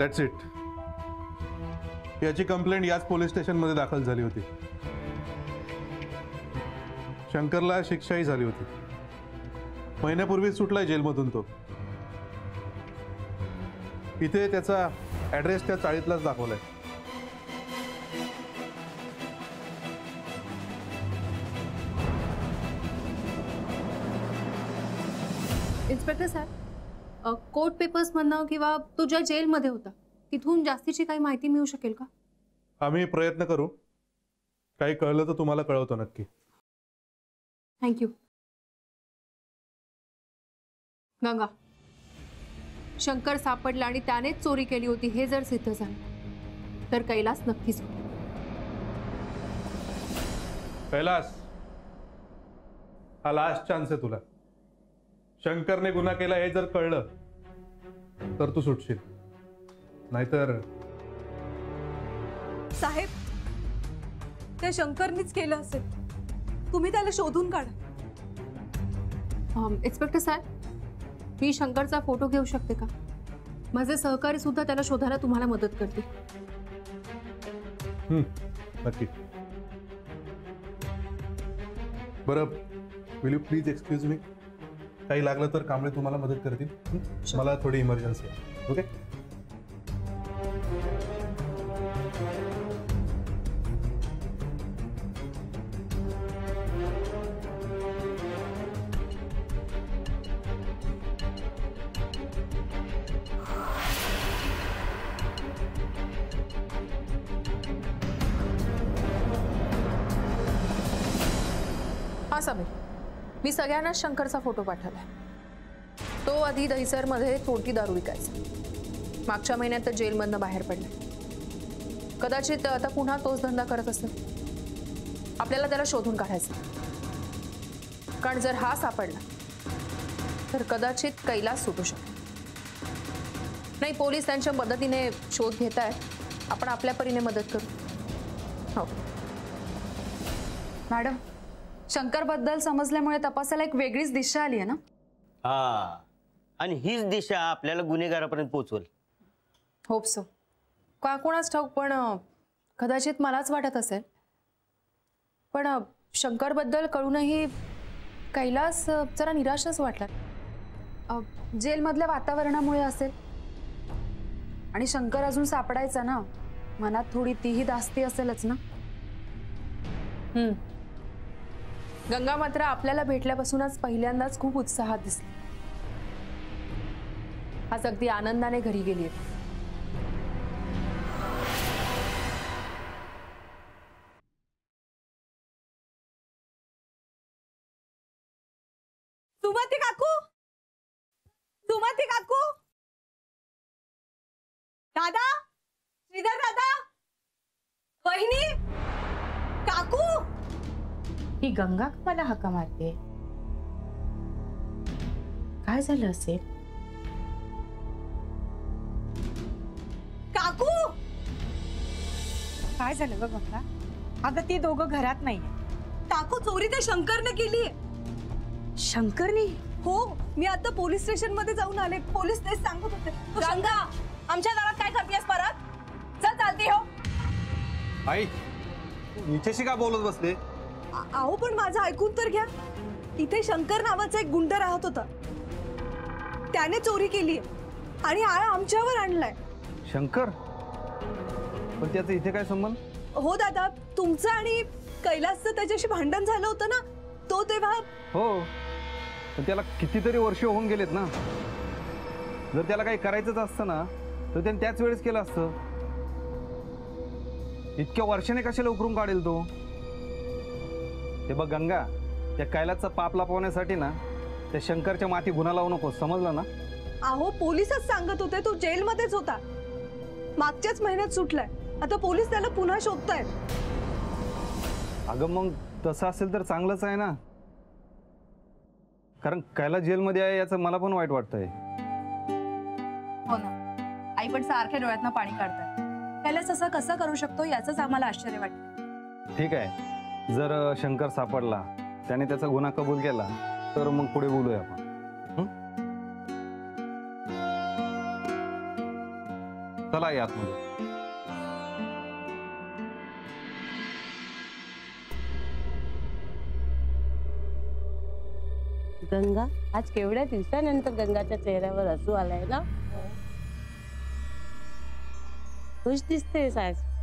That's it. याची complaint याच police स्टेशनमध्ये दाखल झाली होती. शंकरला शिक्षाही झाली होती. महिन्यापूर्वीच सुटलाय जेलमधून तो. इथे त्याचा ॲड्रेस त्या चाळीतलाच दाखवलाय. इन्स्पेक्टर साहेब, कोर्ट पेपर्स मधनं किंवा तो ज्या जेलमध्ये होता तिथून जास्तीची काही माहिती मिळू शकेल का? आम्ही प्रयत्न करू. काही कळलं तर तुम्हाला कळवतो नक्की. थँक्यू. गंगा, शंकर सापडला आणि त्यानेच चोरी केली होती हे जर सिद्ध झालं तर कैलास नक्कीच. कैलास, हा लास्ट चान्स आहे तुला. शंकरने गुन्हा केला हे जर कळलं तर तू सुटशील, नाहीतर. साहेब, ते शंकरनीच केलं असेल. तुम्ही त्याला शोधून काढा. इन्स्पेक्टर साहेब, मी शंकरचा फोटो घेऊ शकते का? माझे सहकारी सुद्धा त्याला शोधायला तुम्हाला मदत करतील. नक्की. बरं, will you please excuse me? काही लागलं तर कांबळे तुम्हाला मदत करतील. मला थोडी इमर्जन्सी आहे. ओके. हा समीर, मी सगळ्यांना शंकरचा फोटो पाठवलाय. तो आधी दहिसरमध्ये छोटी दारू विकायचा. मागच्या महिन्यात जेलमधनं बाहेर पडला. कदाचित आता पुन्हा तोच धंदा करत असेल. आपल्याला त्याला शोधून काढायचं, कारण जर हा सापडला तर कदाचित कैलास सुटू शकेल. नाही, पोलीस त्यांच्या मदतीने शोध घेत आहेत. आपण आपल्या परीने मदत करू. हो मॅडम, शंकर बद्दल समजल्यामुळे तपासाला एक वेगळीच दिशा आली आहे ना? हा, आणि हीच दिशा आपल्याला गुन्हेगारापर्यंत पोहोचवल. Hope so. का कोणाच ठाऊक, पण कदाचित मलाच वाटत असेल. पण शंकर बद्दल कळूनही कैलास जरा निराशच वाटला. जेलमधल्या वातावरणामुळे असेल. आणि शंकर अजून सापडायचा ना, मनात थोडी तीही धास्ती असेलच ना. गंगा मात्र आपल्याला भेटल्यापासूनच पहिल्यांदाच खूप उत्साहात दिसली. आज अगदी आनंदाने घरी गेली. सुमती काकू, सुमती काकू, दादा, श्रीधर दादा, वहिनी, काकू. ही गंगा मला हाका मारते. काय झालं असेल? काकू, काय झालं ग गंगा? अगं ती दोघं घरात नाहीये. काकू, चोरी त्या शंकरने केली. शंकरनी? हो, मी आता पोलीस स्टेशन मध्ये जाऊन आले. पोलीस तेच सांगत होते. गंगा, आमच्या घरात काय करतेस परत? चल, चालती हो. आई, हिच्याशी का बोलत बसले? अहो, पण माझं ऐकून तर घ्या. इथे शंकर नावाचा एक गुंड राहत होता. त्याने चोरी केली आणि आळा आमच्यावर आणलाय. शंकर? पण त्याचा इथे काय संबंध? हो दादा, तुमचं आणि कैलासचं त्याच्याशी भांडण झालं होतं ना, तो तेव्हा. हो, पण त्याला कितीतरी वर्ष होऊन गेलेत ना. जर त्याला काही करायचंच असतं ना तर त्याने त्याच वेळेस केलं असतं. इतक्या वर्षाने कशाला उकरून काढेल तो? ते बघ गंगा, त्या कैलासचा पाप लपवण्यासाठी ना त्या शंकरच्या माथी गुन्हा लावू नको, समजलं ना? अहो, पोलीसच सांगत होते तो जेलमध्येच होता. मागच्याच महिन्यात सुटलाय. आता पोलीस त्याला पुन्हा शोधतायत. अगं मग तसं असेल तर चांगलंच आहे ना, कारण कैलास जेलमध्ये आहे याचं मला पण वाईट वाटतंय. हो ना, आई पण सारख्या डोळ्यातनं पाणी काढतात. कैलास असं कसं करू शकतो याचंच आम्हाला आश्चर्य वाटतं. ठीक आहे, जर शंकर सापडला, त्याने त्याचा गुन्हा कबूल केला तर मग पुढे बोलूया आपण. चला या आतमध्ये. गंगा, आज केवढ्या दिवसानंतर गंगाच्या चेहऱ्यावर हसू आलाय ना. खुश दिसतेस आज.